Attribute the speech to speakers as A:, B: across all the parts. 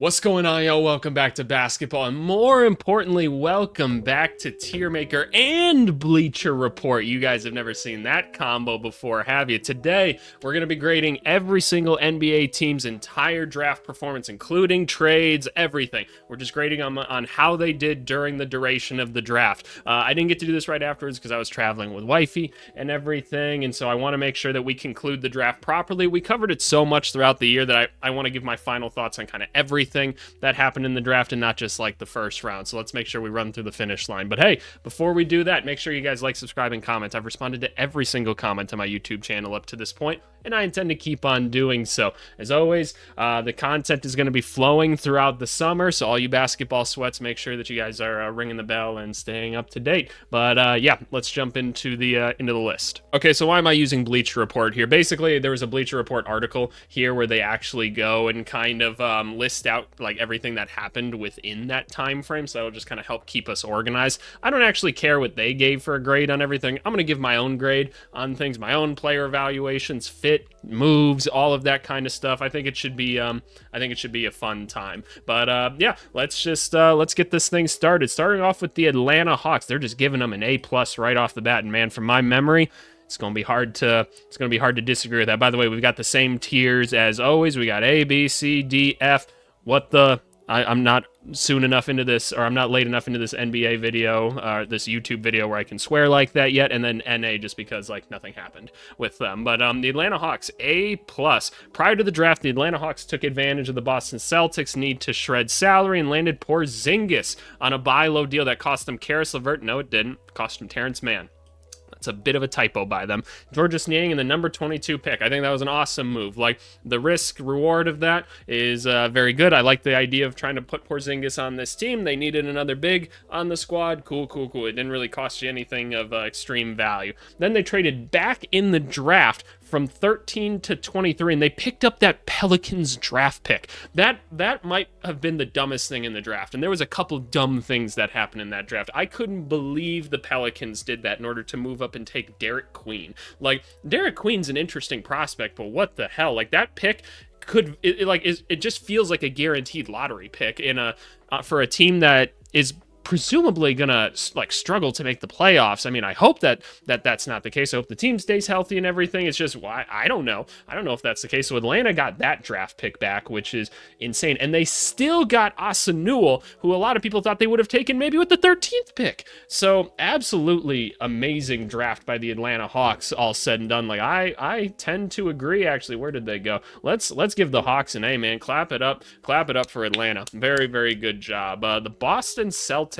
A: What's going on, yo? Welcome back to basketball, and more importantly, welcome back to Tier Maker and Bleacher Report. You guys have never seen that combo before, have you? Today, we're going to be grading every single NBA team's entire draft performance, including trades, everything. We're just grading on how they did during the duration of the draft. I didn't get to do this right afterwards because I was traveling with wifey and everything, and so I want to make sure that we conclude the draft properly. We covered it so much throughout the year that I want to give my final thoughts on kind of everything that happened in the draft and not just like the first round. So let's make sure we run through the finish line. But hey, before we do that, make sure you guys like, subscribe, and comment. I've responded to every single comment on my YouTube channel up to this point, and I intend to keep on doing so. As always, the content is going to be flowing throughout the summer, so all you basketball sweats, make sure that you guys are ringing the bell and staying up to date. But yeah, let's jump into the list. Okay, so why am I using Bleacher Report here? Basically, there was a Bleacher Report article here where they actually go and kind of list out like everything that happened within that time frame, so it'll just kind of help keep us organized. I don't actually care what they gave for a grade on everything. I'm going to give my own grade on things, my own player evaluations, fit, moves, all of that kind of stuff. I think it should be a fun time. But yeah, let's get this thing started. Starting off with the Atlanta Hawks. They're just giving them an A+ right off the bat, and man, from my memory, it's going to be hard to disagree with that. By the way, we've got the same tiers as always. We got A, B, C, D, F. What the? I'm not soon enough into this, or I'm not late enough into this NBA video, this YouTube video where I can swear like that yet, and then NA just because like nothing happened with them. But the Atlanta Hawks, A+. Prior to the draft, the Atlanta Hawks took advantage of the Boston Celtics' need to shred salary and landed Porzingis on a buy low deal that cost them Karis LeVert. No, it didn't. It cost them Terrence Mann. It's a bit of a typo by them. Georges Niang in the number 22 pick. I think that was an awesome move. Like, the risk reward of that is very good. I like the idea of trying to put Porzingis on this team. They needed another big on the squad. Cool. It didn't really cost you anything of extreme value. Then they traded back in the draft from 13 to 23, and they picked up that Pelicans draft pick. That might have been the dumbest thing in the draft, and there was a couple dumb things that happened in that draft. I couldn't believe the Pelicans did that in order to move up and take Derek Queen. Like, Derek Queen's an interesting prospect, but what the hell? Like, that pick it just feels like a guaranteed lottery pick in for a team that is presumably gonna like struggle to make the playoffs. I mean, I hope that's not the case. I hope the team stays healthy and everything. It's just, well, I don't know if that's the case. So Atlanta got that draft pick back, which is insane, and they still got Asa Newell, who a lot of people thought they would have taken maybe with the 13th pick. So absolutely amazing draft by the Atlanta Hawks, all said and done. Like, I tend to agree. Actually, where did they go? Let's give the Hawks an A, man. Clap it up for Atlanta. Very, very good job. The Boston Celtics,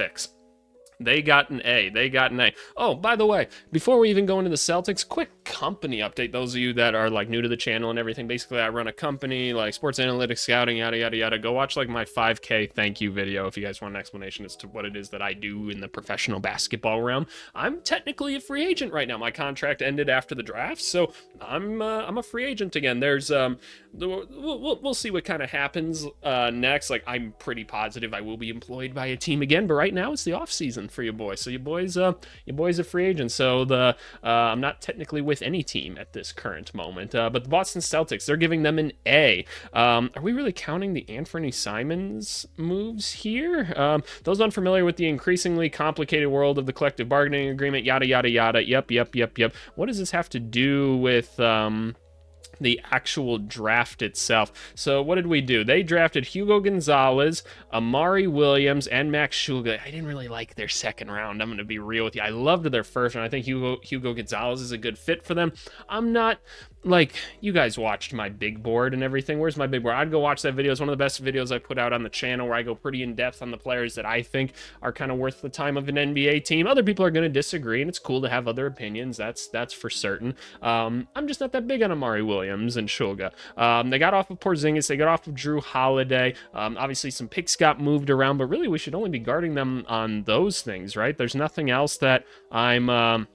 A: they got an A. Oh, by the way, before we even go into the Celtics, quick company update. Those of you that are like new to the channel and everything, basically I run a company like sports analytics, scouting, yada yada yada. Go watch like my 5K thank you video if you guys want an explanation as to what it is that I do in the professional basketball realm. I'm technically a free agent right now. My contract ended after the draft, so I'm a free agent again. There's we'll see what kind of happens next. Like, I'm pretty positive I will be employed by a team again, but right now it's the off season for you boys. So your boys a free agent. So I'm not technically with any team at this current moment. But the Boston Celtics, they're giving them an A. Are we really counting the Anthony Simons moves here? Those unfamiliar with the increasingly complicated world of the collective bargaining agreement, yada yada yada. Yep. What does this have to do with the actual draft itself? So what did we do? They drafted Hugo Gonzalez, Amari Williams, and Max Shulga. I didn't really like their second round. I'm going to be real with you. I loved their first round. I think Hugo Gonzalez is a good fit for them. I'm not, like, you guys watched my big board and everything. Where's my big board? I'd go watch that video. It's one of the best videos I put out on the channel, where I go pretty in depth on the players that I think are kind of worth the time of an NBA team. Other people are going to disagree, and it's cool to have other opinions. That's for certain. I'm just not that big on Amari Williams and Shulga. They got off of Porzingis. They got off of Drew Holiday. Obviously, some picks got moved around, but really, we should only be guarding them on those things, right? There's nothing else that I'm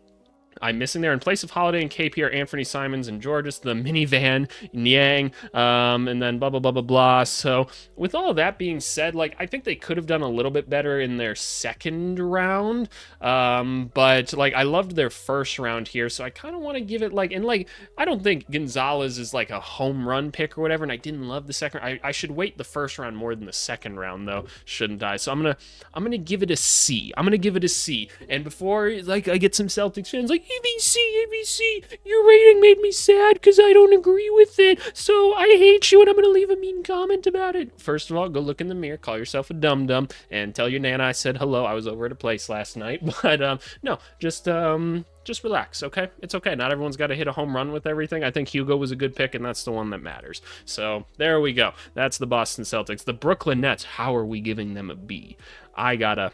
A: I'm missing there in place of Holiday and KP are Anthony Simons and Georges, the minivan, Niang, and then blah, blah, blah, blah, blah. So with all that being said, like, I think they could have done a little bit better in their second round. But like, I loved their first round here. So I kind of want to give it like, and like, I don't think Gonzalez is like a home run pick or whatever. And I didn't love the second. I should wait the first round more than the second round though, shouldn't I? So I'm going to give it a C. I'm going to give it a C. And before like I get some Celtics fans like, ABC, your rating made me sad because I don't agree with it, so I hate you and I'm going to leave a mean comment about it. First of all, go look in the mirror, call yourself a dum-dum, and tell your Nana I said hello. I was over at a place last night, but no, just relax, okay? It's okay. Not everyone's got to hit a home run with everything. I think Hugo was a good pick, and that's the one that matters. So there we go. That's the Boston Celtics. The Brooklyn Nets, how are we giving them a B? I gotta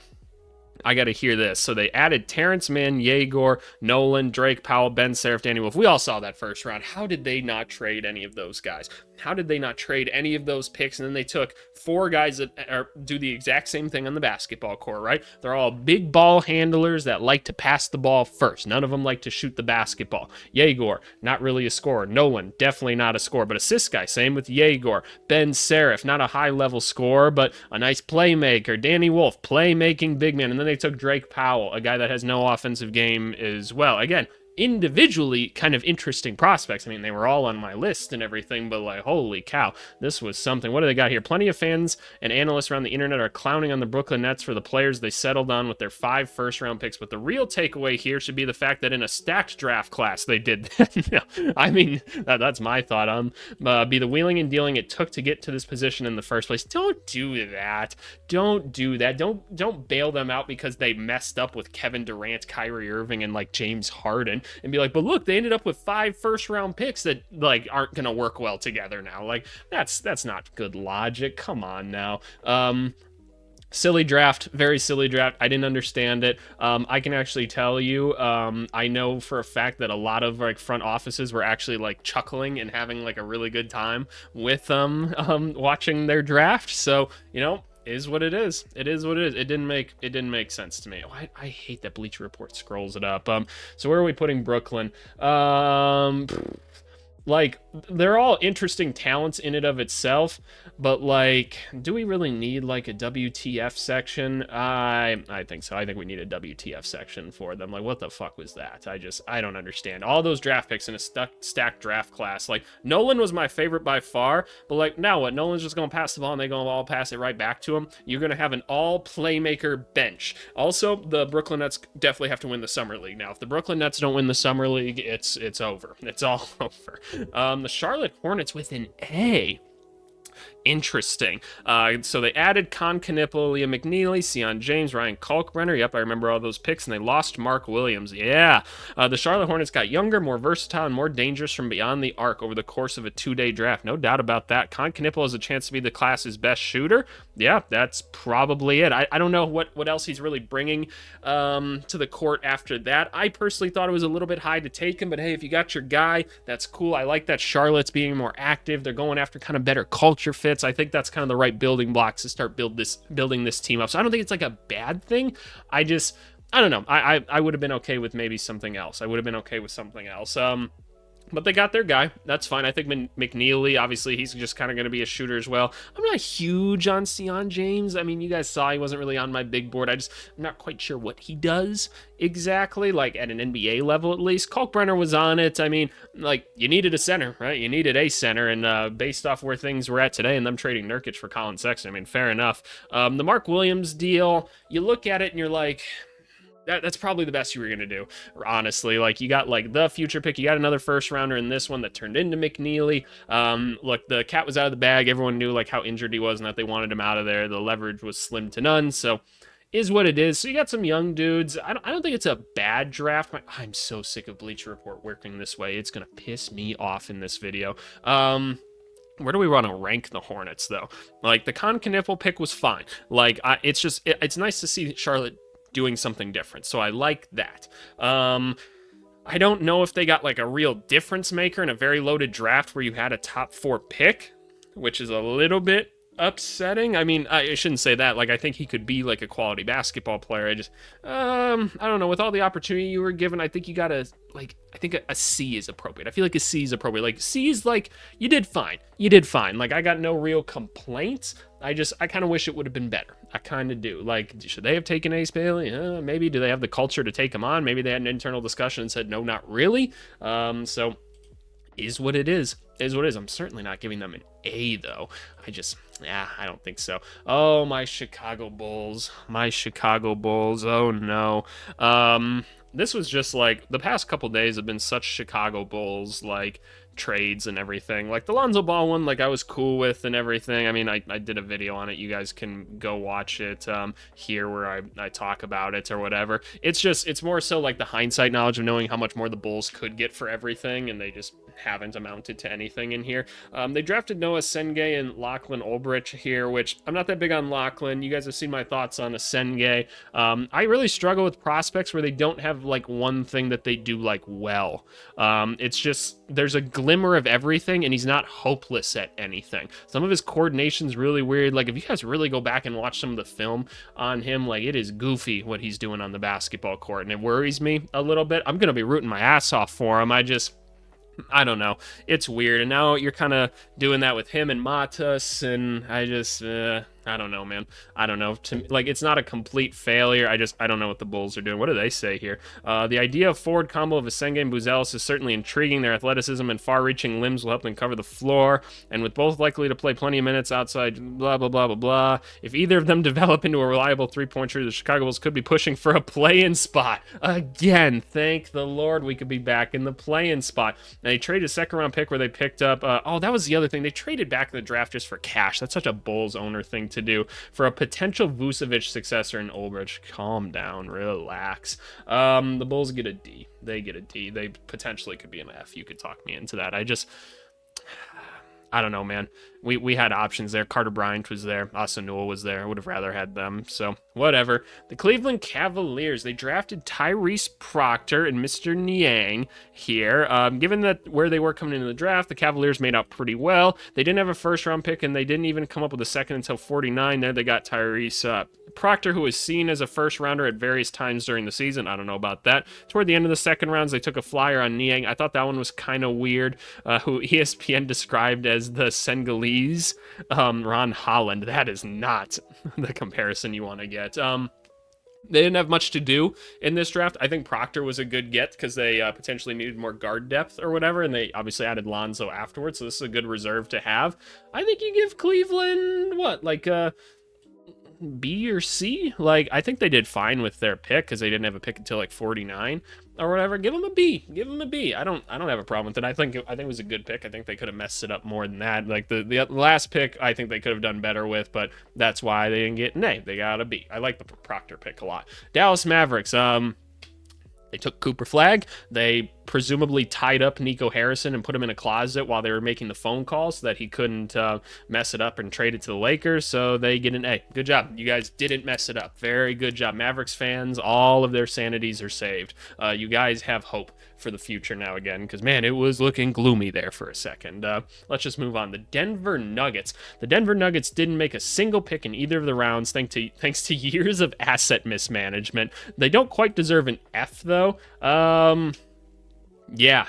A: hear this. So they added Terrence Mann, Yegor, Nolan, Drake, Powell, Ben Serif, Danny Wolf. We all saw that first round. How did they not trade any of those guys? How did they not trade any of those picks? And then they took 4 guys that do the exact same thing on the basketball court, right? They're all big ball handlers that like to pass the ball first. None of them like to shoot the basketball. Yegor, not really a scorer. Nolan, definitely not a scorer, but assist guy. Same with Yegor. Ben Serif, not a high-level scorer, but a nice playmaker. Danny Wolf, playmaking big man. And then they took Drake Powell, a guy that has no offensive game as well. Again, individually kind of interesting prospects. I mean, they were all on my list and everything, but like, holy cow, this was something. What do they got here? Plenty of fans and analysts around the internet are clowning on the Brooklyn Nets for the players they settled on with their 5 first-round picks, but the real takeaway here should be the fact that in a stacked draft class, they did that. No, I mean, that's my thought. Be the wheeling and dealing it took to get to this position in the first place. Don't do that. Don't do that. Don't bail them out because they messed up with Kevin Durant, Kyrie Irving, and like James Harden. And be like, but look, they ended up with 5 first-round picks that like aren't gonna work well together now. Like that's not good logic. Come on now. Silly draft, very silly draft. I didn't understand it. I can actually tell you, I know for a fact that a lot of like front offices were actually like chuckling and having like a really good time with watching their draft. So you know. Is what it is. It is what it is. It didn't make sense to me. Oh, I hate that Bleacher Report scrolls it up. So where are we putting Brooklyn? Like, they're all interesting talents in and of itself, but like, do we really need like a WTF section? I think so. I think we need a WTF section for them. Like, what the fuck was that? I don't understand. All those draft picks in a stacked draft class. Like, Nolan was my favorite by far, but like, now what? Nolan's just gonna pass the ball and they're gonna all pass it right back to him. You're gonna have an all playmaker bench. Also, the Brooklyn Nets definitely have to win the Summer League. Now, if the Brooklyn Nets don't win the Summer League, it's over. It's all over. The Charlotte Hornets with an A. Interesting. So they added Con Knipple, Liam McNeely, Sion James, Ryan Kalkbrenner. Yep, I remember all those picks, and they lost Mark Williams. Yeah. The Charlotte Hornets got younger, more versatile, and more dangerous from beyond the arc over the course of a 2-day draft. No doubt about that. Con Knipple has a chance to be the class's best shooter. Yeah, that's probably it. I don't know what else he's really bringing to the court after that. I personally thought it was a little bit high to take him, but hey, if you got your guy, that's cool. I like that Charlotte's being more active. They're going after kind of better culture fits. I think that's kind of the right building blocks to start building this team up. So I don't think it's like a bad thing. I don't know. I would have been okay with maybe something else. But they got their guy. That's fine. I think McNeely, obviously, he's just kind of going to be a shooter as well. I'm not huge on Sion James. I mean, you guys saw he wasn't really on my big board. I'm not quite sure what he does exactly, like at an NBA level at least. Kalkbrenner was on it. I mean, like, you needed a center, right? You needed a center, and based off where things were at today and them trading Nurkic for Colin Sexton, I mean, fair enough. The Mark Williams deal, you look at it and you're like, that's probably the best you were going to do, honestly. Like, you got, like, the future pick. You got another first-rounder in this one that turned into McNeely. Look, the cat was out of the bag. Everyone knew, like, how injured he was and that they wanted him out of there. The leverage was slim to none, so is what it is. So you got some young dudes. I don't think it's a bad draft. I'm so sick of Bleacher Report working this way. It's going to piss me off in this video. Where do we want to rank the Hornets, though? Like, the Con Knipple pick was fine. Like, it's nice to see Charlotte doing something different, so I like that. I don't know if they got like a real difference maker in a very loaded draft where you had a top 4 pick, which is a little bit upsetting. I mean, I shouldn't say that. Like, I think he could be like a quality basketball player. I don't know. With all the opportunity you were given, I think you gotta like. I think a C is appropriate. I feel like a C is appropriate. Like C is like you did fine. You did fine. Like I got no real complaints. I kind of wish it would have been better. I kind of do. Like, should they have taken Ace Bailey? Maybe. Do they have the culture to take him on? Maybe they had an internal discussion and said no, not really. So is what it is. Is what it is. I'm certainly not giving them an A though. I don't think so. Oh, my Chicago Bulls. My Chicago Bulls. Oh no. This was just like the past couple days have been such Chicago Bulls like trades and everything. Like the Lonzo Ball one, like I was cool with and everything. I mean, I did a video on it. You guys can go watch it here where I talk about it or whatever. It's more so like the hindsight knowledge of knowing how much more the Bulls could get for everything, and they just haven't amounted to anything in here. They drafted Noah Sengay and Lachlan Ulbrich here, which I'm not that big on Lachlan. You guys have seen my thoughts on a Sengay. I really struggle with prospects where they don't have like one thing that they do like well. It's just there's a glimmer of everything, and he's not hopeless at anything. Some of his coordination's really weird. Like if you guys really go back and watch some of the film on him, like it is goofy what he's doing on the basketball court, and it worries me a little bit. I'm gonna be rooting my ass off for him. I don't know. It's weird. And now you're kind of doing that with him and Matas, and I don't know, man. I don't know. Like, it's not a complete failure. I don't know what the Bulls are doing. What do they say here? The idea of forward combo of Asenge and Buzelis is certainly intriguing. Their athleticism and far-reaching limbs will help them cover the floor, and with both likely to play plenty of minutes outside, blah, blah, blah, blah, blah. If either of them develop into a reliable three-point shooter, the Chicago Bulls could be pushing for a play-in spot. Again, thank the Lord we could be back in the play-in spot. Now, they traded a second-round pick where they picked up... that was the other thing. They traded back in the draft just for cash. That's such a Bulls owner thing to do for a potential Vucevic successor in Ulbrich. Calm down, relax. The Bulls get a D. They get a D. They potentially could be an F. You could talk me into that. I don't know, man. We had options there. Carter Bryant was there. Asanul was there. I would have rather had them. So, whatever. The Cleveland Cavaliers, they drafted Tyrese Proctor and Mr. Niang here. Given that where they were coming into the draft, the Cavaliers made out pretty well. They didn't have a first-round pick, and they didn't even come up with a second until 49. There they got Tyrese Proctor, who was seen as a first-rounder at various times during the season. I don't know about that. Toward the end of the second rounds, they took a flyer on Niang. I thought that one was kind of weird, who ESPN described as the Senegalese Ron Holland. That is not the comparison you want to get. They didn't have much to do in this draft. I think Proctor was a good get because they potentially needed more guard depth or whatever, and they obviously added Lonzo afterwards, so this is a good reserve to have. I think you give Cleveland, B or C? Like, I think they did fine with their pick because they didn't have a pick until like 49 or whatever. Give them a B. Give them a B. I don't have a problem with it. I think it was a good pick. I think they could have messed it up more than that. Like the last pick, I think they could have done better with, but that's why they didn't get an A. They got a B. I like the Proctor pick a lot. Dallas Mavericks. They took Cooper Flagg. They presumably tied up Nico Harrison and put him in a closet while they were making the phone call so that he couldn't mess it up and trade it to the Lakers. So they get an A. Good job. You guys didn't mess it up. Very good job. Mavericks fans, all of their sanities are saved. You guys have hope for the future now again because, man, it was looking gloomy there for a second. Let's just move on. The Denver Nuggets. The Denver Nuggets didn't make a single pick in either of the rounds thanks to years of asset mismanagement. They don't quite deserve an F, though. Yeah,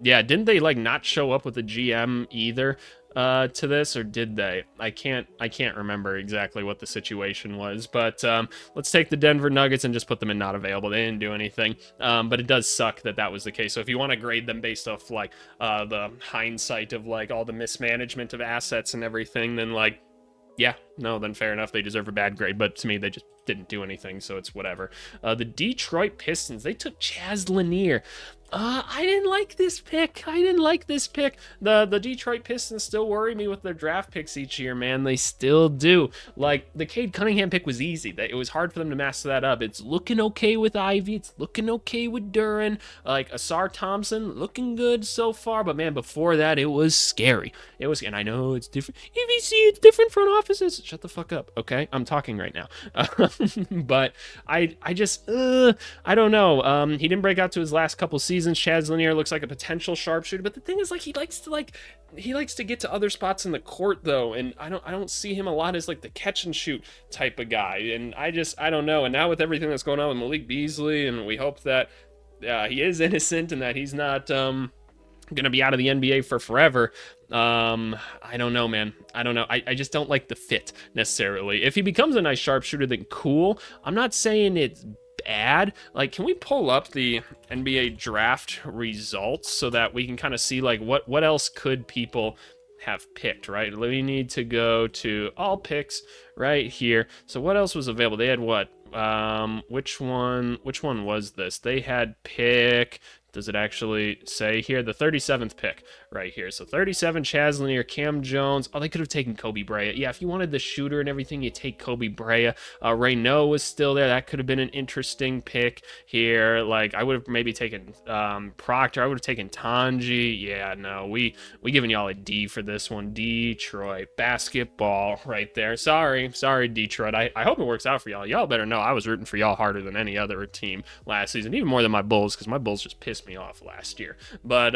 A: didn't they like not show up with a GM either to this, or did they? I can't remember exactly what the situation was, but let's take the Denver Nuggets and just put them in not available. They didn't do anything, but it does suck that was the case. So if you want to grade them based off like the hindsight of like all the mismanagement of assets and everything, then like, yeah, no, then fair enough. They deserve a bad grade, but to me, they just didn't do anything, so it's whatever. The Detroit Pistons, they took Chaz Lanier. I didn't like this pick. The Detroit Pistons still worry me with their draft picks each year, man. They still do. Like, the Cade Cunningham pick was easy. It was hard for them to master that up. It's looking okay with Ivy. It's looking okay with Duran. Like, Asar Thompson, looking good so far. But, man, before that, it was scary. And I know it's different. EVC, it's different front offices. Shut the fuck up, okay? I'm talking right now. But I don't know. He didn't break out to his last couple seasons. seasons, Chaz Lanier looks like a potential sharpshooter, but the thing is, like, he likes to get to other spots in the court though, and I don't see him a lot as like the catch and shoot type of guy, and I don't know. And now with everything that's going on with Malik Beasley, and we hope that he is innocent and that he's not gonna be out of the NBA for forever. I don't know, man. I don't know. I just don't like the fit necessarily. If he becomes a nice sharpshooter, then cool. I'm not saying it's bad. Like, can we pull up the NBA draft results so that we can kind of see like what else could people have picked, right? We need to go to all picks right here. So what else was available? They had what? Which one was this? They had pick. Does it actually say here? The 37th pick right here. So 37, Chaz Lanier, Cam Jones. Oh, they could have taken Kobe Bryant. Yeah, if you wanted the shooter and everything, you take Kobe Bryant. Rayno was still there. That could have been an interesting pick here. Like, I would have maybe taken Proctor. I would have taken Tanji. Yeah, no, we giving y'all a D for this one. Detroit basketball right there. Sorry, Detroit. I hope it works out for y'all. Y'all better know I was rooting for y'all harder than any other team last season, even more than my Bulls, because my Bulls just pissed me off last year. But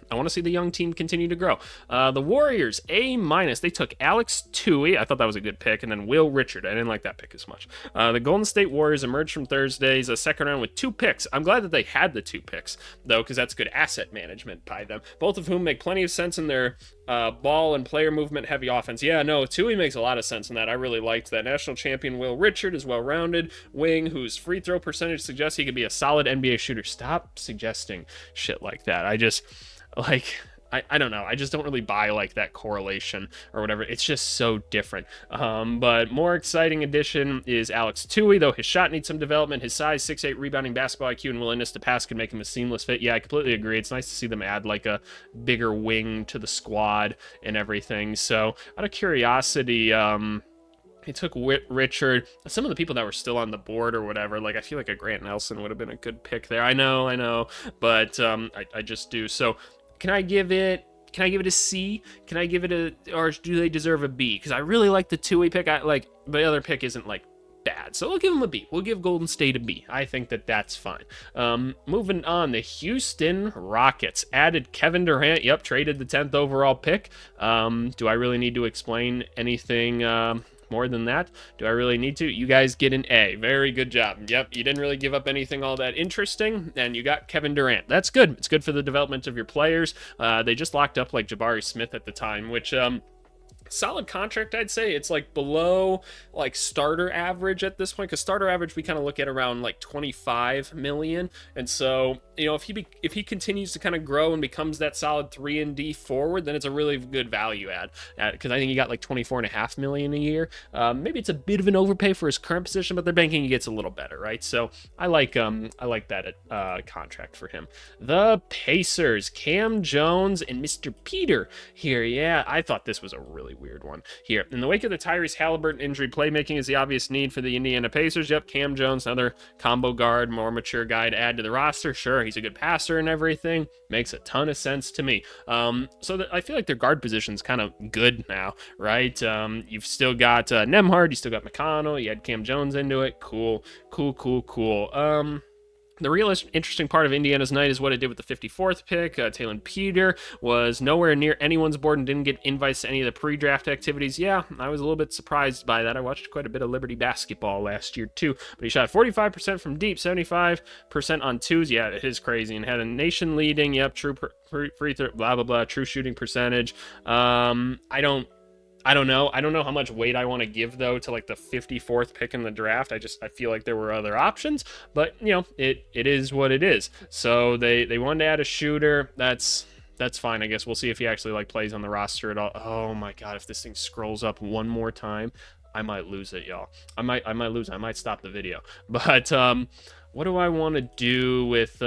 A: I want to see the young team continue to grow. The Warriors, A-. They took Alex Tui. I thought that was a good pick. And then Will Richard. I didn't like that pick as much. The Golden State Warriors emerged from Thursday's second round with 2 picks. I'm glad that they had the 2 picks, though, because that's good asset management by them. Both of whom make plenty of sense in their ball and player movement heavy offense. Yeah, no, Tui makes a lot of sense in that. I really liked that. National champion Will Richard is well-rounded wing whose free throw percentage suggests he could be a solid NBA shooter. Stop suggesting shit like that. I don't know. I just don't really buy like that correlation or whatever. It's just so different. But more exciting addition is Alex Tui, though his shot needs some development. His size, 6'8", rebounding, basketball IQ, and willingness to pass can make him a seamless fit. Yeah, I completely agree. It's nice to see them add like a bigger wing to the squad and everything. So out of curiosity, he took Richard. Some of the people that were still on the board or whatever, like I feel like a Grant Nelson would have been a good pick there. I know, but I just do. So can I give it a C? Can I give it a, or do they deserve a B? Because I really like the Tui pick. I like the other pick isn't like bad, so we'll give them a B. We'll give Golden State a B. I think that's fine. Moving on, the Houston Rockets added Kevin Durant. Yep, traded the 10th overall pick. Do I really need to explain anything more than that? Do I really need to? You guys get an A. Very good job. Yep, you didn't really give up anything all that interesting, and you got Kevin Durant. That's good. It's good for the development of your players. They just locked up like Jabari Smith at the time, which solid contract, I'd say. It's like below like starter average at this point, because starter average we kind of look at around like 25 million. And so, you know, if he continues to kind of grow and becomes that solid 3-and-D forward, then it's a really good value add, because I think he got like 24.5 million a year. Maybe it's a bit of an overpay for his current position, but they're banking he gets a little better, right? So I like that contract for him. The Pacers, Cam Jones and Mr. Peter here. Yeah, I thought this was a really weird one here. In the wake of the Tyrese Halliburton injury, playmaking is the obvious need for the Indiana Pacers. Yep, Cam Jones, another combo guard, more mature guy to add to the roster. Sure, he's a good passer and everything. Makes a ton of sense to me. So I feel like their guard position's kind of good now, right? You've still got Nembhard, you still got McConnell, you had Cam Jones into it. Cool. The real interesting part of Indiana's night is what it did with the 54th pick. Talon Peter was nowhere near anyone's board and didn't get invites to any of the pre-draft activities. Yeah, I was a little bit surprised by that. I watched quite a bit of Liberty basketball last year too, but he shot 45% from deep, 75% on twos. Yeah, it is crazy, and had a nation leading. Yep, true free throw, blah blah blah, true shooting percentage. I don't know how much weight I want to give though to like the 54th pick in the draft. I feel like there were other options, but you know, it is what it is. So they wanted to add a shooter. That's fine. I guess we'll see if he actually like plays on the roster at all. Oh my god, if this thing scrolls up one more time, I might lose it, y'all. I might lose it. I might stop the video. But what do I want to do with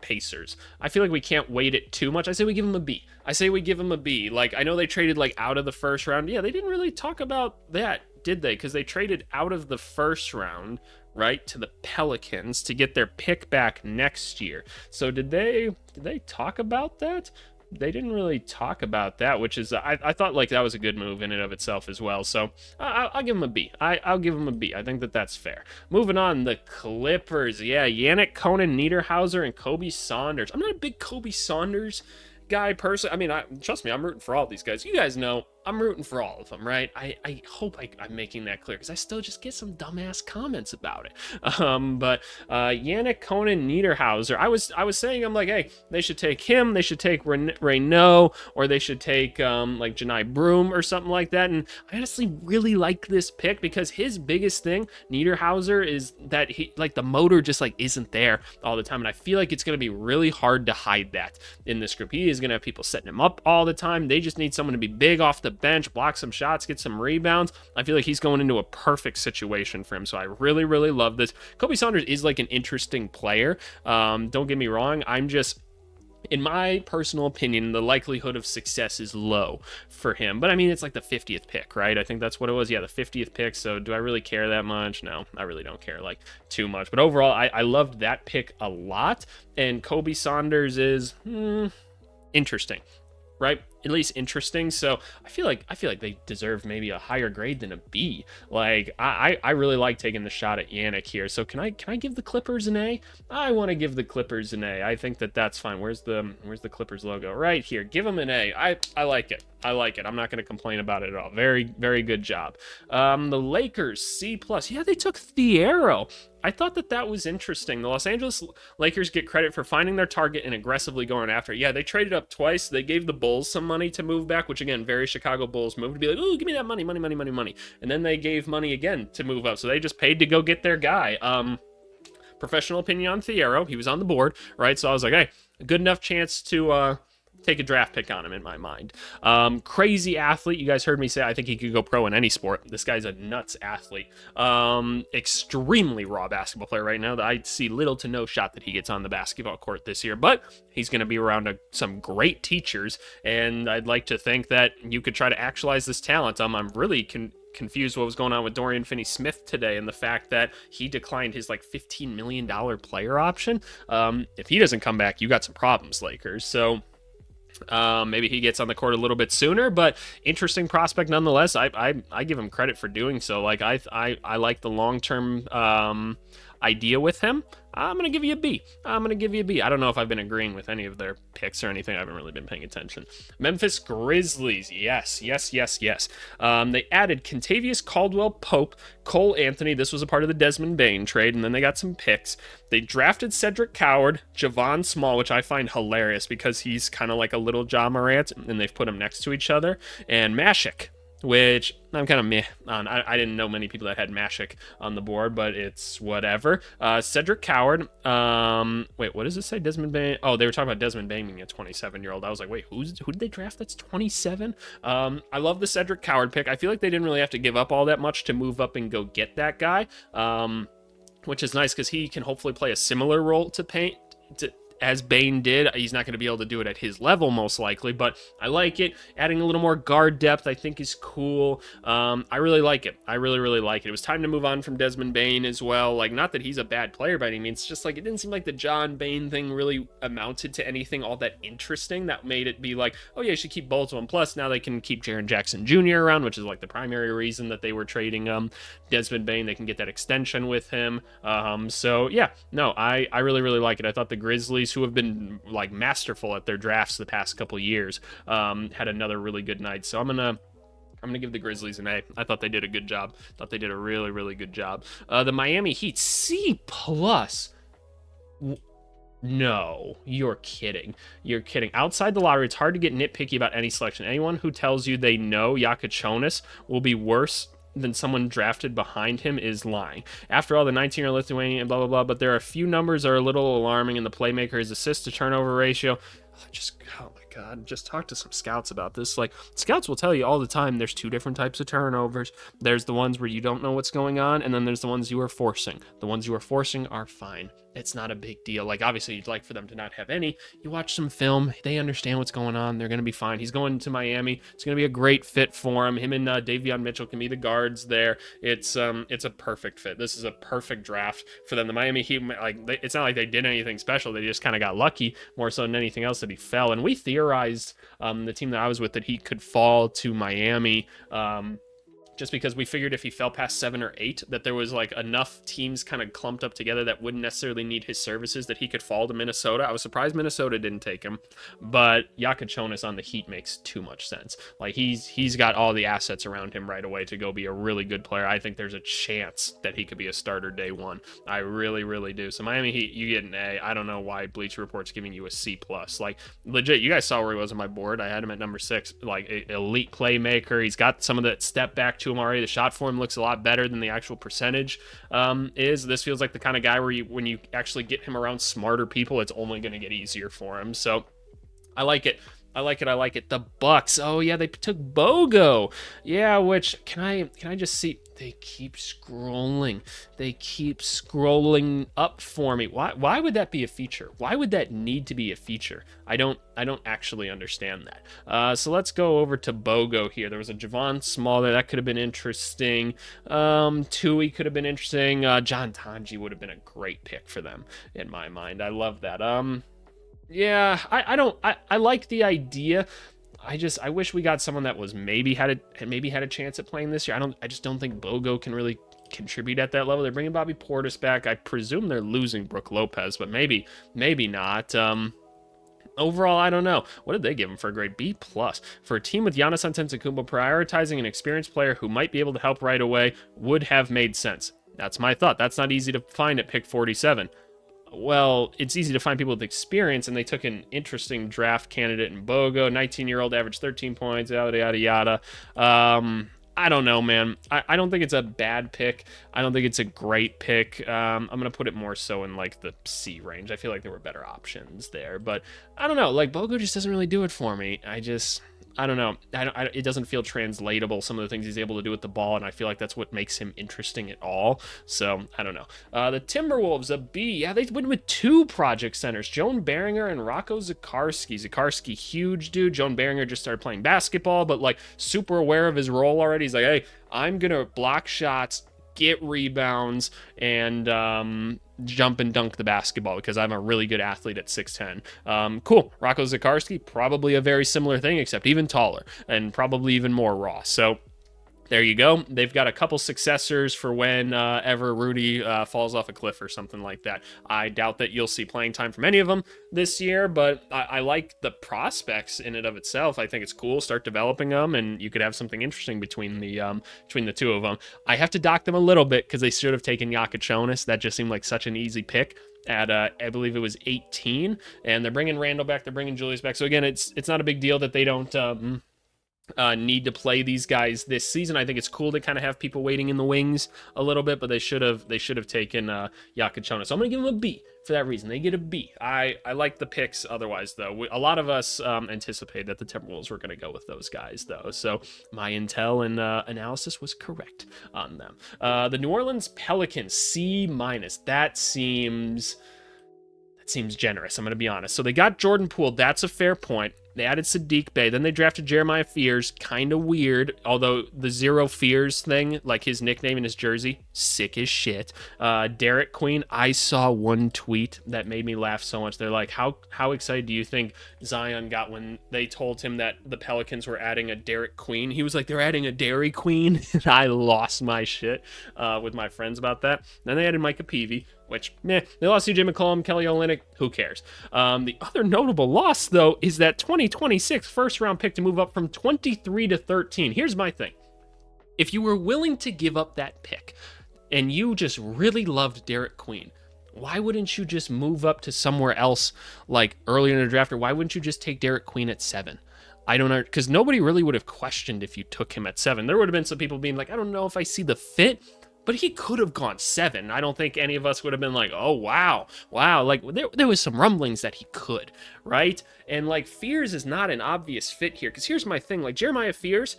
A: Pacers? I feel like we can't weight it too much. I say we give him a B. Like, I know they traded like out of the first round. Yeah, they didn't really talk about that, did they? Because they traded out of the first round, right, to the Pelicans to get their pick back next year. So did they talk about that? they didn't really talk about that, which is I thought like that was a good move in and of itself as well. So I'll give him a B. I'll give him a B. I think that that's fair. Moving on, the Clippers. Yeah, Yannick, Conan, Niederhauser, and Kobe Saunders. I'm not a big Kobe Saunders guy personally. I mean, trust me, I'm rooting for all these guys. You guys know I'm rooting for all of them, right? I hope I'm making that clear, because I still just get some dumbass comments about it. But Yannick, Conan, Niederhauser, I was saying, I'm like, hey, they should take him, they should take Renault, or they should take like Janai Broom or something like that. And I honestly really like this pick, because his biggest thing, Niederhauser, is that he, like, the motor just like isn't there all the time, and I feel like it's going to be really hard to hide that in this group. He is going to have people setting him up all the time. They just need someone to be big off the bench, block some shots, get some rebounds. I feel like he's going into a perfect situation for him, so I really, really love this. Kobe Saunders is like an interesting player. Don't get me wrong. I'm just, in my personal opinion, the likelihood of success is low for him. But I mean, it's like the 50th pick, right? I think that's what it was. Yeah, the 50th pick. So do I really care that much? No, I really don't care like too much. But overall, I loved that pick a lot. And Kobe Saunders is interesting, right? At least interesting. So I feel like they deserve maybe a higher grade than a B. Like I really like taking the shot at Yannick here. So can I give the Clippers an A? I want to give the Clippers an A. I think that that's fine. Where's the Clippers logo? Right here. Give them an A. I like it. I like it. I'm not going to complain about it at all. Very, very good job. The Lakers, C+. Yeah, they took Thiero. I thought that was interesting. The Los Angeles Lakers get credit for finding their target and aggressively going after it. Yeah, they traded up twice. They gave the Bulls some money to move back, which again, very Chicago Bulls move, to be like, oh, give me that money. And then they gave money again to move up. So they just paid to go get their guy. Professional opinion on Thiero. He was on the board, right? So I was like, hey, a good enough chance to take a draft pick on him in my mind. Crazy athlete. You guys heard me say I think he could go pro in any sport. This guy's a nuts athlete. Extremely raw basketball player right now. I see little to no shot that he gets on the basketball court this year, but he's going to be around some great teachers, and I'd like to think that you could try to actualize this talent. I'm really confused what was going on with Dorian Finney-Smith today, and the fact that he declined his like $15 million player option. If he doesn't come back, you got some problems, Lakers. So maybe he gets on the court a little bit sooner, but interesting prospect nonetheless. I give him credit for doing so. Like I like the long-term idea with him. I'm going to give you a B. I don't know if I've been agreeing with any of their picks or anything. I haven't really been paying attention. Memphis Grizzlies. Yes. They added Kentavious Caldwell-Pope, Cole Anthony. This was a part of the Desmond Bane trade, and then they got some picks. They drafted Cedric Coward, Javon Small, which I find hilarious because he's kind of like a little Ja Morant, and they've put them next to each other, and Mashik, which I'm kind of meh on. I didn't know many people that had Mashik on the board, but it's whatever. Cedric Coward. Wait, what does it say? Desmond Bane. Oh, they were talking about Desmond Bane being a 27-year-old. I was like, wait, who did they draft that's 27? I love the Cedric Coward pick. I feel like they didn't really have to give up all that much to move up and go get that guy, which is nice because he can hopefully play a similar role as Bane did. He's not going to be able to do it at his level, most likely, but I like it. Adding a little more guard depth, I think, is cool. I really like it. I really, really like it. It was time to move on from Desmond Bane as well. Like, not that he's a bad player by any means, just like it didn't seem like the John Bane thing really amounted to anything all that interesting that made it be like, oh yeah, you should keep both of them. Plus, now they can keep Jaren Jackson Jr. around, which is like the primary reason that they were trading Desmond Bane. They can get that extension with him. So yeah, no, I really, really like it. I thought the Grizzlies, who have been like masterful at their drafts the past couple years, had another really good night. So I'm gonna give the Grizzlies an A. I thought they did a good job. Thought they did a really, really good job. The Miami Heat, C+. No, you're kidding. Outside the lottery, it's hard to get nitpicky about any selection. Anyone who tells you they know Yakachonis will be worse than someone drafted behind him is lying. After all, the 19-year Lithuanian and blah, blah, blah, but there are a few numbers that are a little alarming in the playmaker. His assist to turnover ratio. Oh my God, just talk to some scouts about this. Like, scouts will tell you all the time there's two different types of turnovers. There's the ones where you don't know what's going on, and then there's the ones you are forcing. The ones you are forcing are fine. it's not a big deal. Like, obviously, you'd like for them to not have any. You watch some film, they understand what's going on. They're going to be fine. He's going to Miami. It's going to be a great fit for him. Him and Davion Mitchell can be the guards there. It's a perfect fit. This is a perfect draft for them. The Miami Heat, it's not like they did anything special. They just kind of got lucky more so than anything else that he fell. And we theorized, the team that I was with, that he could fall to Miami. Just because we figured if he fell past 7 or 8, that there was like enough teams kind of clumped up together that wouldn't necessarily need his services, that he could fall to Minnesota. I was surprised Minnesota didn't take him, but Jonas on the Heat makes too much sense. Like, he's got all the assets around him right away to go be a really good player. I think there's a chance that he could be a starter day one. I really, really do. So Miami Heat, you get an A. I don't know why Bleacher Report's giving you a C+. Like, legit, you guys saw where he was on my board. I had him at number 6, like elite playmaker. He's got some of that step back to him already. The shot form looks a lot better than the actual percentage is. This feels like the kind of guy where when you actually get him around smarter people, it's only going to get easier for him. So I like it. I like it. The Bucks. Oh yeah, they took Bogo. Yeah, which can I just see? They keep scrolling. They keep scrolling up for me. Why would that be a feature? Why would that need to be a feature? I don't actually understand that. So let's go over to Bogo here. There was a Javon Small there. That could have been interesting. Tui could have been interesting. John Tanji would have been a great pick for them in my mind. I love that. Yeah, I like the idea. I wish we got someone that was maybe had a chance at playing this year. I just don't think Bogo can really contribute at that level. They're bringing Bobby Portis back. I presume they're losing Brook Lopez, but maybe not. Overall, I don't know. What did they give him for a grade? B+. For a team with Giannis Antetokounmpo, prioritizing an experienced player who might be able to help right away would have made sense. That's my thought. That's not easy to find at pick 47. Well, it's easy to find people with experience, and they took an interesting draft candidate in Bogo, 19-year-old, average 13 points, yada, yada, yada. I don't know, man. I don't think it's a bad pick. I don't think it's a great pick. I'm going to put it more so in, like, the C range. I feel like there were better options there, but I don't know. Like, Bogo just doesn't really do it for me. I don't know. It doesn't feel translatable, some of the things he's able to do with the ball, and I feel like that's what makes him interesting at all. So, I don't know. The Timberwolves, a B. Yeah, they went with 2 project centers, Joan Beringer and Rocco Zikarsky. Zikarsky, huge dude. Joan Beringer just started playing basketball, but, like, super aware of his role already. He's like, hey, I'm going to block shots, get rebounds, and jump and dunk the basketball because I'm a really good athlete at 6'10". Cool. Rocco Zikarsky, probably a very similar thing, except even taller and probably even more raw. So there you go. They've got a couple successors for when ever Rudy falls off a cliff or something like that. I doubt that you'll see playing time from any of them this year, but I like the prospects in and of itself. I think it's cool. Start developing them, and you could have something interesting between the two of them. I have to dock them a little bit because they should have taken Jonas. That just seemed like such an easy pick at I believe it was 18, and they're bringing Randall back. They're bringing Julius back. So again, it's not a big deal that they don't need to play these guys this season. I think it's cool to kind of have people waiting in the wings a little bit, but they should have taken Jonas. So I'm gonna give them a B for that reason. They get a B. I like the picks otherwise, though. A lot of us anticipated that the Timberwolves were going to go with those guys, though. So my intel and analysis was correct on them. The New Orleans Pelicans, C-. That seems generous, I'm going to be honest. So they got Jordan Poole. That's a fair point. They added Sadiq Bey. Then they drafted Jeremiah Fears. Kind of weird. Although the Zero Fears thing, like his nickname in his jersey, sick as shit. Derek Queen. I saw one tweet that made me laugh so much. They're like, how excited do you think Zion got when they told him that the Pelicans were adding a Derek Queen? He was like, they're adding a Dairy Queen. And I lost my shit with my friends about that. Then they added Micah Peavy, which, they lost CJ McCollum, Kelly Olynyk, who cares? The other notable loss, though, is that 2026 first-round pick to move up from 23 to 13. Here's my thing. If you were willing to give up that pick, and you just really loved Derek Queen, why wouldn't you just move up to somewhere else, like earlier in the draft, or why wouldn't you just take Derek Queen at 7? I don't know, because nobody really would have questioned if you took him at 7. There would have been some people being like, I don't know if I see the fit, but he could have gone 7. I don't think any of us would have been like, oh, wow. Like, there was some rumblings that he could, right? And, like, Fears is not an obvious fit here, because here's my thing. Like, Jeremiah Fears,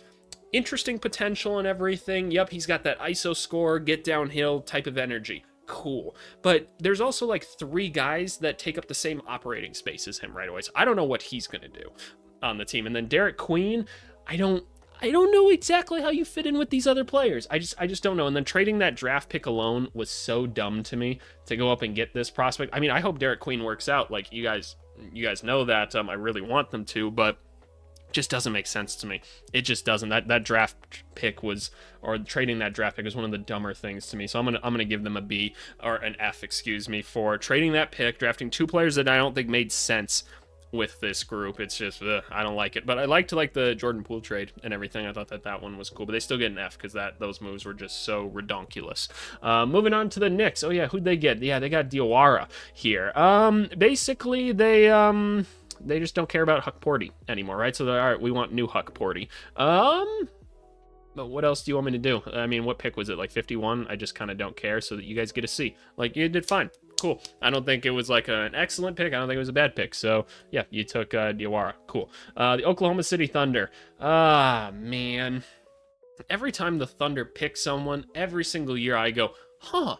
A: interesting potential and everything. Yep, he's got that ISO score, get downhill type of energy. cool. But there's also like 3 guys that take up the same operating space as him right away. So I don't know what he's going to do on the team. And then Derek Queen, I don't know exactly how you fit in with these other players. I just don't know. And then trading that draft pick alone was so dumb to me to go up and get this prospect. I mean, I hope Derek Queen works out. Like you guys know that I really want them to, but just doesn't make sense to me. It just doesn't. That draft pick was, or trading that draft pick was one of the dumber things to me. So I'm gonna give them a B, or an F, excuse me, for trading that pick, drafting 2 players that I don't think made sense with this group. It's just I don't like it. But I liked the Jordan Poole trade and everything. I thought that one was cool. But they still get an F because those moves were just so redonkulous. Moving on to the Knicks. Oh yeah, who'd they get? Yeah, they got Diawara here. Basically they just don't care about Huck Porty anymore, right? So they're, all right, we want new Huck Porty. But what else do you want me to do? I mean, what pick was it? Like 51? I just kind of don't care, so that you guys get a C. Like, you did fine. Cool. I don't think it was like an excellent pick. I don't think it was a bad pick. So, yeah, you took Diawara. Cool. The Oklahoma City Thunder. Man. Every time the Thunder pick someone, every single year I go, huh,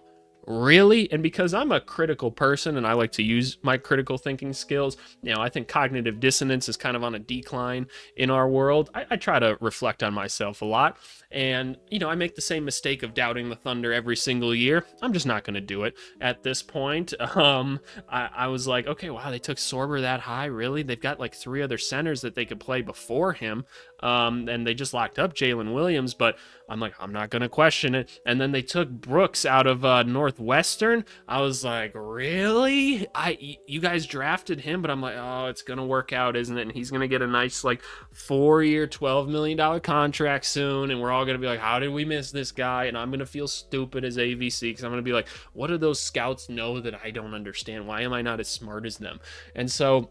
A: really? And because I'm a critical person and I like to use my critical thinking skills, I think cognitive dissonance is kind of on a decline in our world. I try to reflect on myself a lot. And, I make the same mistake of doubting the Thunder every single year. I'm just not going to do it at this point. I was like, okay, wow, they took Sorber that high, really? They've got like 3 other centers that they could play before him. And they just locked up Jalen Williams, but I'm like, I'm not going to question it. And then they took Brooks out of Northwestern. I was like, really? You guys drafted him, but I'm like, oh, it's going to work out, isn't it? And he's going to get a nice 4-year, $12 million contract soon. And we're all going to be like, how did we miss this guy? And I'm going to feel stupid as AVC because I'm going to be like, what do those scouts know that I don't understand? Why am I not as smart as them? And so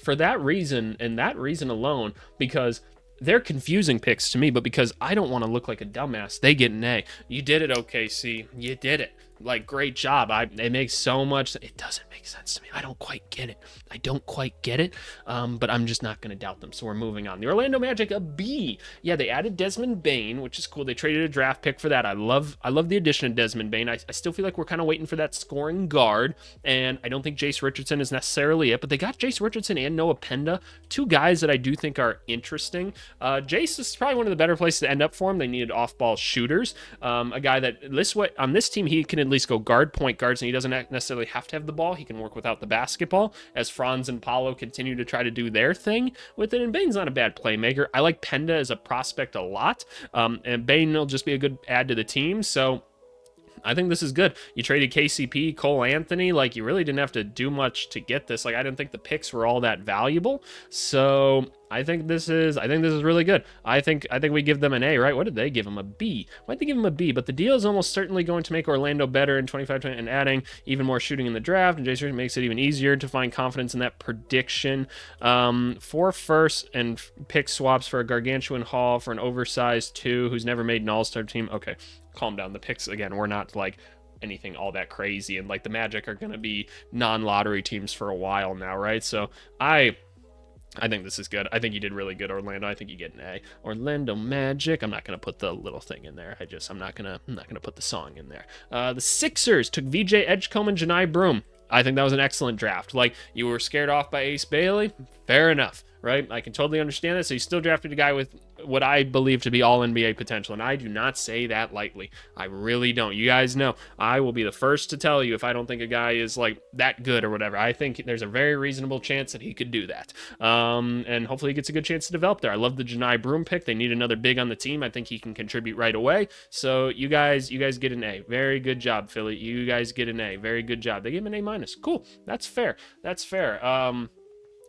A: for that reason, and that reason alone, because they're confusing picks to me, but because I don't want to look like a dumbass, they get an A. You did it, OKC. You did it. Great job. It makes so much. It doesn't make sense to me. I don't quite get it. But I'm just not going to doubt them. So we're moving on. The Orlando Magic, a B. Yeah, they added Desmond Bane, which is cool. They traded a draft pick for that. I love the addition of Desmond Bane. I still feel like we're kind of waiting for that scoring guard, and I don't think Jace Richardson is necessarily it, but they got Jace Richardson and Noah Penda, 2 guys that I do think are interesting. Jace is probably one of the better places to end up for him. They needed off-ball shooters. A guy that on this team, he can at least go guard, point guards, and he doesn't necessarily have to have the ball. He can work without the basketball as Franz and Paulo continue to try to do their thing with it. And Bane's not a bad playmaker. I like Penda as a prospect a lot. And Bane will just be a good add to the team. So I think this is good. You traded KCP, Cole Anthony. You really didn't have to do much to get this. I didn't think the picks were all that valuable. So I think this is really good. I think we give them an A, right? What did they give them? A B. Why'd they give them a B? But the deal is almost certainly going to make Orlando better in 25-20 and adding even more shooting in the draft. And Jason makes it even easier to find confidence in that prediction. 4 firsts and pick swaps for a gargantuan haul for an oversized 2 who's never made an all-star team. Okay, calm down. The picks, again, we're not anything all that crazy. And the Magic are going to be non-lottery teams for a while now, right? So I think this is good. I think you did really good, Orlando. I think you get an A. Orlando Magic. I'm not gonna put the little thing in there. I'm not gonna put the song in there. The Sixers took VJ Edgecombe and Janai Broom. I think that was an excellent draft. You were scared off by Ace Bailey. Fair enough, right? I can totally understand that. So you still drafted a guy with what I believe to be all NBA potential, and I do not say that lightly. I really don't. You guys know I will be the first to tell you if I don't think a guy is that good or whatever. I think there's a very reasonable chance that he could do that, and hopefully he gets a good chance to develop there. I love the Janai Broom pick. They need another big on the team. I think he can contribute right away. So you guys get an A. Very good job, Philly. You guys get an A. Very good job. They gave him an A-. Cool. That's fair.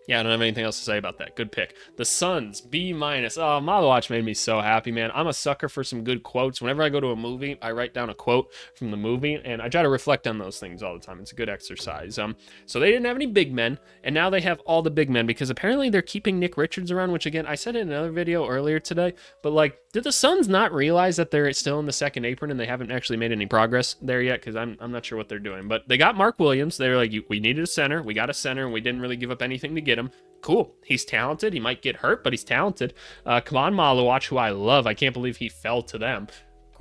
A: Yeah, I don't have anything else to say about that. Good pick. The Suns, B-. Oh, Model Watch made me so happy, man. I'm a sucker for some good quotes. Whenever I go to a movie, I write down a quote from the movie, and I try to reflect on those things all the time. It's a good exercise. So they didn't have any big men, and now they have all the big men, because apparently they're keeping Nick Richards around, which, again, I said in another video earlier today, but, did the Suns not realize that they're still in the second apron and they haven't actually made any progress there yet? Because I'm not sure what they're doing. But they got Mark Williams. They were like, we needed a center. We got a center, and we didn't really give up anything to get him. Cool. He's talented. He might get hurt, but he's talented. Kaman Maluach, who I love. I can't believe he fell to them.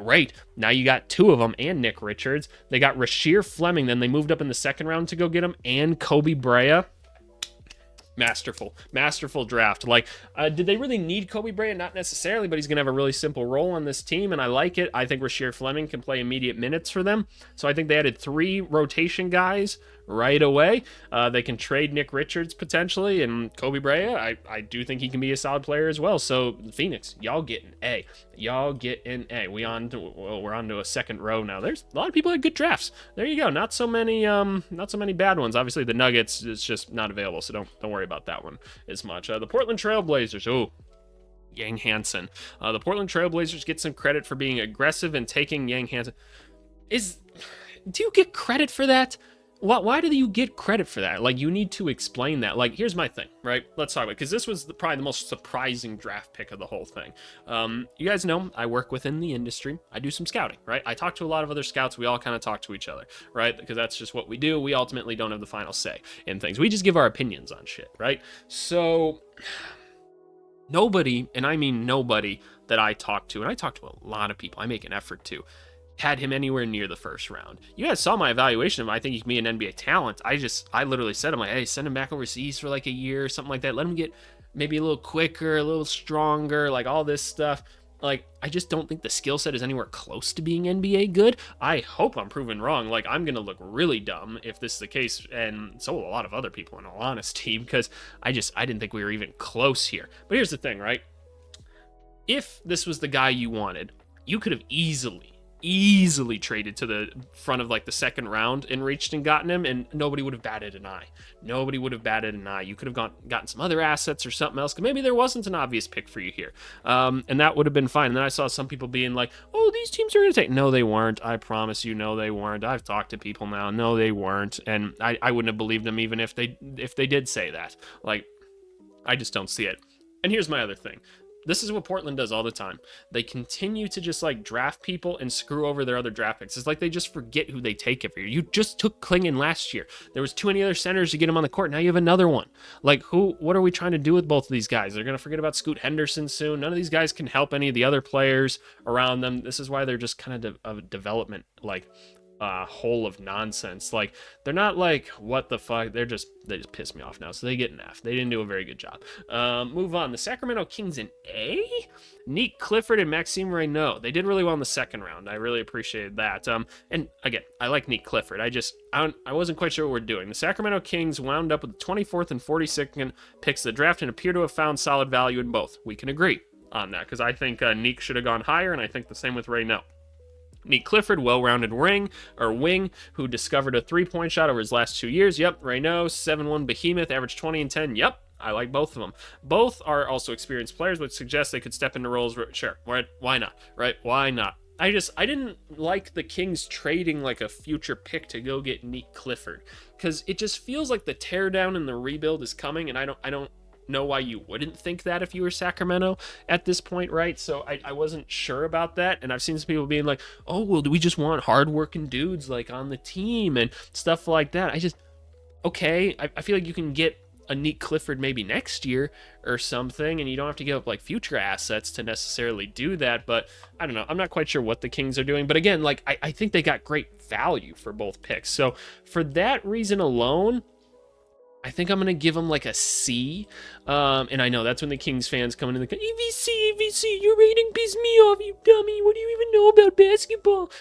A: Great. Now you got 2 of them and Nick Richards. They got Rasheer Fleming. Then they moved up in the second round to go get him, and Kobe Brea. Masterful draft. Like, did they really need Kobe Bryant? Not necessarily, but he's gonna have a really simple role on this team, and I like it. I think Rasheer Fleming can play immediate minutes for them, so I think they added 3 rotation guys right away. They can trade Nick Richards potentially, and Kobe Bryant, I do think he can be a solid player as well. So Phoenix, y'all get an A. Y'all get an A. We're on to a second row now. There's a lot of people had good drafts. There you go. Not so many bad ones. Obviously the Nuggets is just not available, so don't worry about that one as much. The Portland Trailblazers. Oh, Yang Hansen. The Portland Trailblazers get some credit for being aggressive and taking Yang Hansen. Do you get credit for that? Why do you get credit for that? Like, you need to explain that. Like, here's my thing, right? Let's talk about it, because this was probably the most surprising draft pick of the whole thing. You guys know I work within the industry. I do some scouting, right? I talk to a lot of other scouts. We all kind of talk to each other, right? Because that's just what we do. We ultimately don't have the final say in things. We just give our opinions on shit, right? So nobody, and I mean nobody that I talk to, and I talk to a lot of people, I make an effort to, had him anywhere near the first round. You guys saw my evaluation of him. I think he can be an NBA talent. I literally said, I'm like, hey, send him back overseas for like a year or something like that. Let him get maybe a little quicker, a little stronger, like all this stuff. Like, I just don't think the skill set is anywhere close to being NBA good. I hope I'm proven wrong. Like, I'm going to look really dumb if this is the case, and so will a lot of other people, in all honesty, because I didn't think we were even close here. But here's the thing, right? If this was the guy you wanted, you could have easily traded to the front of like the second round and reached and gotten him, and nobody would have batted an eye. You could have gotten some other assets or something else, because maybe there wasn't an obvious pick for you here, and that would have been fine. And then I saw some people being like, oh, these teams are going to take. No, they weren't. I promise you, no, they weren't. I've talked to people now. No, they weren't. And I wouldn't have believed them even if they did say that. Like, I just don't see it. And here's my other thing. This is what Portland does all the time. They continue to just like draft people and screw over their other draft picks. It's like they just forget who they take every year. You just took Klingon last year. There was too many other centers to get him on the court. Now you have another one. Like, what are we trying to do with both of these guys? They're going to forget about Scoot Henderson soon. None of these guys can help any of the other players around them. This is why they're just kind of a development, like, hole of nonsense. Like, they're not like, what the fuck, they just piss me off now, so they get an F. They didn't do a very good job. Move on. The Sacramento Kings an A. Nick Clifford and Maxime Reynaud, they did really well in the second round. I really appreciated that. And again, I like Nick Clifford. I wasn't quite sure what we're doing. The Sacramento Kings wound up with the 24th and 42nd picks of the draft and appear to have found solid value in both. We can agree on that, because I think Nick should have gone higher, and I think the same with Reynaud. Nick Clifford, well-rounded wing, who discovered a three-point shot over his last 2 years. Yep. Reynaud, 7'1" behemoth, averaged 20 and 10. Yep. I like both of them. Both are also experienced players, which suggests they could step into roles. Sure. Why not? Right? Why not? I didn't like the Kings trading like a future pick to go get Nick Clifford, because it just feels like the teardown and the rebuild is coming, and I don't know why you wouldn't think that if you were Sacramento at this point, right? So I wasn't sure about that, and I've seen some people being like, oh, well, do we just want hardworking dudes like on the team and stuff like that? Okay, I feel like you can get a Nick Clifford maybe next year or something, and you don't have to give up like future assets to necessarily do that. But I don't know, I'm not quite sure what the Kings are doing, but again, like, I think they got great value for both picks. So for that reason alone, I think I'm going to give them like a C. And I know that's when the Kings fans come in and they go, EVC, your rating pissed me off, you dummy. What do you even know about basketball?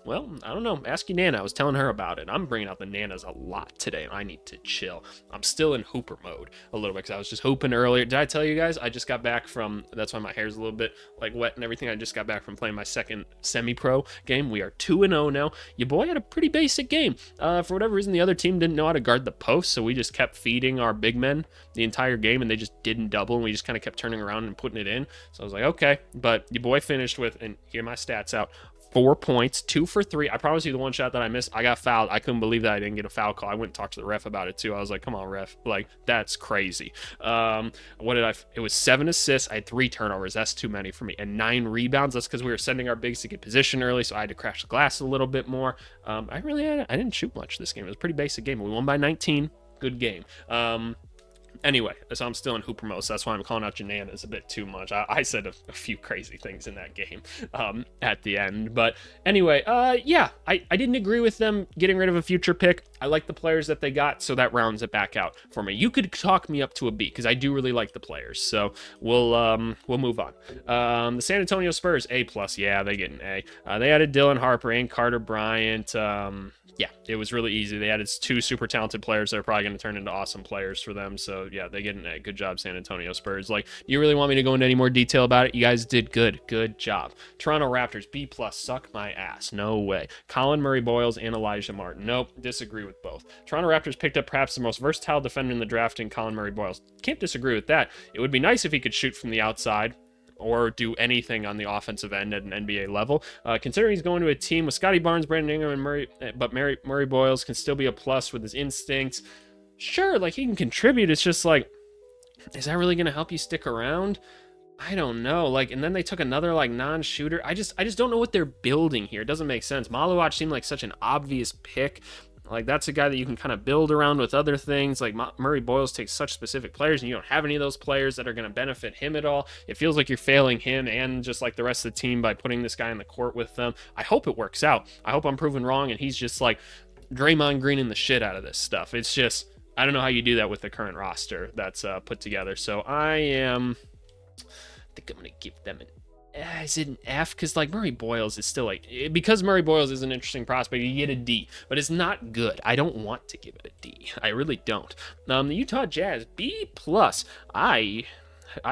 A: Well, I don't know. Ask your Nana. I was telling her about it. I'm bringing out the Nanas a lot today, and I need to chill. I'm still in hooper mode a little bit because I was just hooping earlier. Did I tell you guys? I just got back from, that's why my hair's a little bit like wet and everything. I just got back from playing my second semi-pro game. We are 2-0 now. Your boy had a pretty basic game. For whatever reason, the other team didn't know how to guard the post, so we just kept feeding our big men the entire game, and they just didn't double, and we just kind of kept turning around and putting it in. So I was like, okay. But your boy finished with, and here are my stats out, 4 points, 2 for 3. I promise you the one shot that I missed, I got fouled. I couldn't believe that I didn't get a foul call. I went and talked to the ref about it too. I was like, come on, ref. Like, that's crazy. It was 7 assists. I had 3 turnovers. That's too many for me. And 9 rebounds. That's because we were sending our bigs to get position early, so I had to crash the glass a little bit more. I didn't shoot much this game. It was a pretty basic game. We won by 19. Good game. Anyway, so I'm still in Hooper mode, so that's why I'm calling out Jananas a bit too much. I said a few crazy things in that game at the end. But anyway, yeah, I didn't agree with them getting rid of a future pick. I like the players that they got, so that rounds it back out for me. You could talk me up to a B, because I do really like the players. So we'll move on. The San Antonio Spurs, A+. Yeah, they get an A. They added Dylan Harper and Carter Bryant. Yeah, it was really easy. They added 2 super talented players that are probably going to turn into awesome players for them. So, yeah, they get an A. Good job, San Antonio Spurs. Like, you really want me to go into any more detail about it? You guys did good. Good job. Toronto Raptors, B+. Suck my ass. No way. Colin Murray-Boyles and Elijah Martin. Nope. Disagree with both. Toronto Raptors picked up perhaps the most versatile defender in the draft in Colin Murray-Boyles. Can't disagree with that. It would be nice if he could shoot from the outside or do anything on the offensive end at an NBA level. Considering he's going to a team with Scotty Barnes, Brandon Ingram, and Murray, but Murray-Boyles can still be a plus with his instincts. Sure, like, he can contribute. It's just like, is that really going to help you stick around? I don't know. Like, and then they took another, like, non-shooter. I just don't know what they're building here. It doesn't make sense. Maluach seemed like such an obvious pick. Like, that's a guy that you can kind of build around with other things. Like, Murray-Boyles takes such specific players, and you don't have any of those players that are going to benefit him at all. It feels like you're failing him and just like the rest of the team by putting this guy in the court with them. I hope it works out. I hope I'm proven wrong, and he's just like Draymond Greening the shit out of this stuff. It's just, I don't know how you do that with the current roster that's put together. So I think I'm going to give them an is it an F? Because, like, Murray-Boyles is still, like, because Murray-Boyles is an interesting prospect, you get a D, but it's not good. I don't want to give it a D. I really don't. The Utah Jazz, B+. I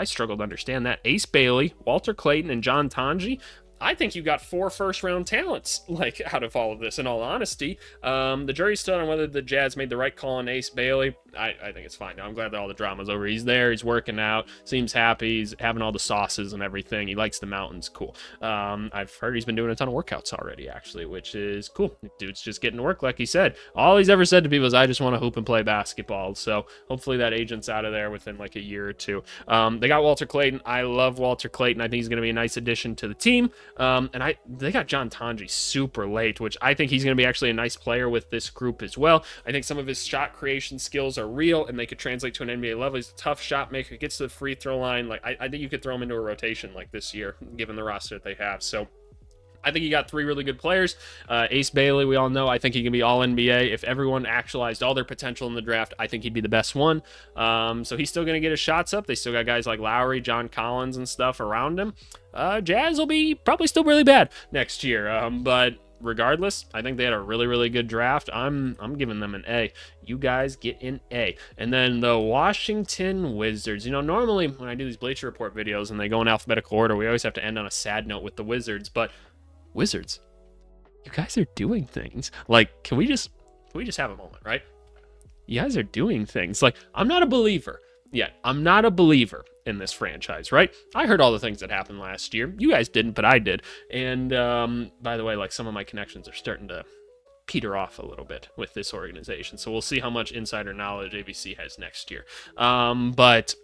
A: struggle to understand that. Ace Bailey, Walter Clayton, and John Tanji. I think you got 4 first-round talents, like, out of all of this, in all honesty. The jury's still on whether the Jazz made the right call on Ace Bailey. I think it's fine. I'm glad that all the drama's over. He's there. He's working out. Seems happy. He's having all the sauces and everything. He likes the mountains. Cool. I've heard he's been doing a ton of workouts already, actually, which is cool. Dude's just getting to work, like he said. All he's ever said to people is, I just want to hoop and play basketball. So hopefully that agent's out of there within, like, a year or two. They got Walter Clayton. I love Walter Clayton. I think he's going to be a nice addition to the team. And they got John Tanji super late, which I think he's going to be actually a nice player with this group as well. I think some of his shot creation skills are real, and they could translate to an NBA level. He's a tough shot maker, gets to the free throw line. Like, I think you could throw him into a rotation like this year, given the roster that they have. So I think you got 3 really good players. Ace Bailey, we all know, I think he can be all NBA. If everyone actualized all their potential in the draft, I think he'd be the best one. So he's still going to get his shots up. They still got guys like Lowry, John Collins, and stuff around him. Jazz will be probably still really bad next year. But regardless, I think they had a really, really good draft. I'm giving them an A. You guys get an A. And then the Washington Wizards. You know, normally when I do these Bleacher Report videos and they go in alphabetical order, we always have to end on a sad note with the Wizards. But Wizards, you guys are doing things. Like, can we just have a moment, right? You guys are doing things. Like, I'm not a believer yet. I'm not a believer in this franchise, right? I heard all the things that happened last year. You guys didn't, but I did. And by the way, like, some of my connections are starting to peter off a little bit with this organization. So we'll see how much insider knowledge ABC has next year. But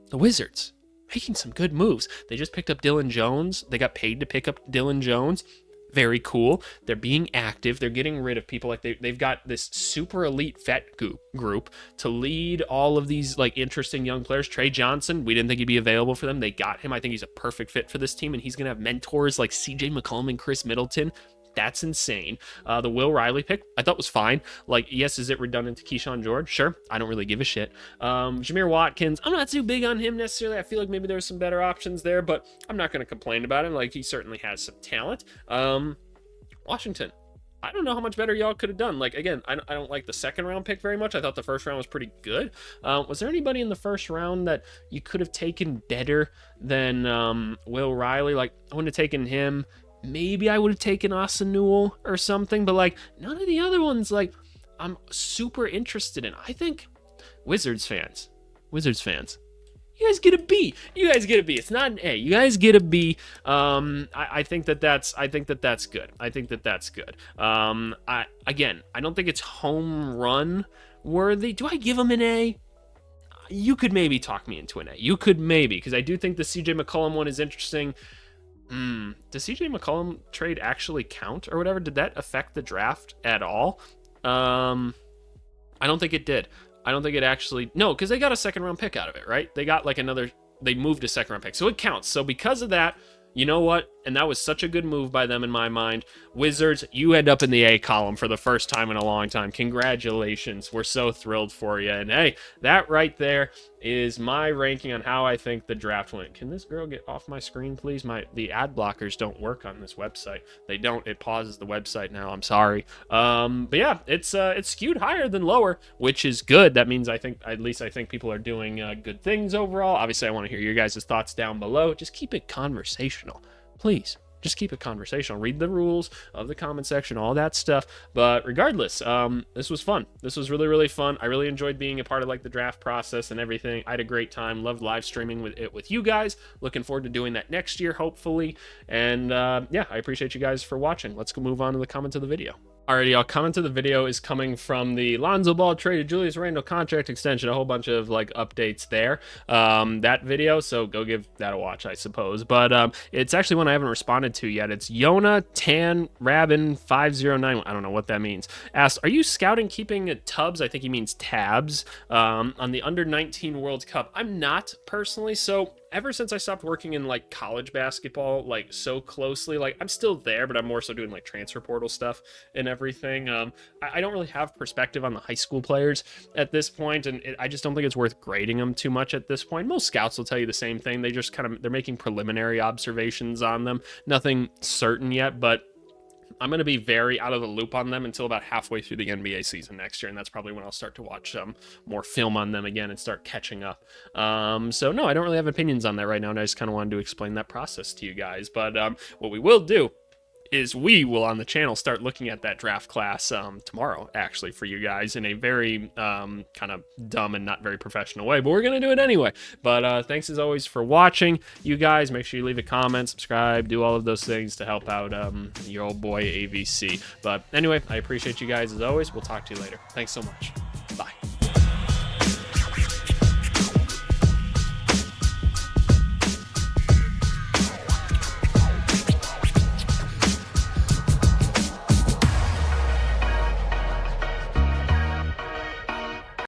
A: the Wizards, making some good moves. They just picked up Dylan Jones. They got paid to pick up Dylan Jones. Very cool. They're being active. They're getting rid of people. Like, they've got this super elite vet group to lead all of these, like, interesting young players. Trey Johnson, we didn't think he'd be available for them. They got him. I think he's a perfect fit for this team, and he's going to have mentors like CJ McCollum and Chris Middleton. That's insane. The Will Riley pick, I thought was fine. Like, yes, is it redundant to Keyshawn George? Sure. I don't really give a shit. Jameer Watkins, I'm not too big on him necessarily. I feel like maybe there's some better options there, but I'm not going to complain about him. Like, he certainly has some talent. Washington, I don't know how much better y'all could have done. Like, again, I don't like the second round pick very much. I thought the first round was pretty good. Was there anybody in the first round that you could have taken better than Will Riley? Like, I wouldn't have taken him. Maybe I would have taken Austin Newell or something, but, like, none of the other ones, like, I'm super interested in. I think Wizards fans, you guys get a B. You guys get a B. It's not an A. You guys get a B. I think that's good. I think that's good. I don't think it's home run worthy. Do I give them an A? You could maybe talk me into an A. You could maybe, because I do think the CJ McCollum one is interesting. Does CJ McCollum trade actually count or whatever? Did that affect the draft at all? I don't think it did. I don't think it actually, no, because they got a second round pick out of it, right? They got like another, they moved a second round pick, so it counts. So because of that, you know what? And that was such a good move by them in my mind. Wizards, you end up in the A column for the first time in a long time. Congratulations. We're so thrilled for you. And hey, that right there is my ranking on how I think the draft went. Can this girl get off my screen, please? The ad blockers don't work on this website. They don't. It pauses the website now. I'm sorry. But yeah, it's skewed higher than lower, which is good. That means I think people are doing good things overall. Obviously, I want to hear your guys' thoughts down below. Just keep it conversational. Please, just keep it conversational. Read the rules of the comment section, all that stuff. But regardless, this was fun. This was really, really fun. I really enjoyed being a part of like the draft process and everything. I had a great time. Loved live streaming with you guys. Looking forward to doing that next year, hopefully. And yeah, I appreciate you guys for watching. Let's go move on to the comments of the video. Alrighty, y'all, comment to the video is coming from the Lonzo Ball trade, Julius Randle contract extension, a whole bunch of like updates there. That video, so go give that a watch, I suppose. But it's actually one I haven't responded to yet. It's Yona Tan Rabin 509. I don't know what that means. Asked, are you scouting keeping tubs? I think he means tabs on the under 19 World Cup. I'm not personally, so ever since I stopped working in like college basketball like so closely, like I'm still there, but I'm more so doing like transfer portal stuff and everything. I don't really have perspective on the high school players at this point, and I just don't think it's worth grading them too much at this point. Most scouts will tell you the same thing. They just they're making preliminary observations on them, nothing certain yet, but I'm going to be very out of the loop on them until about halfway through the NBA season next year, and that's probably when I'll start to watch more film on them again and start catching up. So no, I don't really have opinions on that right now, and I just kind of wanted to explain that process to you guys. But what we will do is we will on the channel start looking at that draft class tomorrow, actually, for you guys in a very kind of dumb and not very professional way, but we're gonna do it anyway. But thanks as always for watching, you guys. Make sure you leave a comment, subscribe, do all of those things to help out your old boy AVC. But anyway, I appreciate you guys as always. We'll talk to you later. Thanks so much.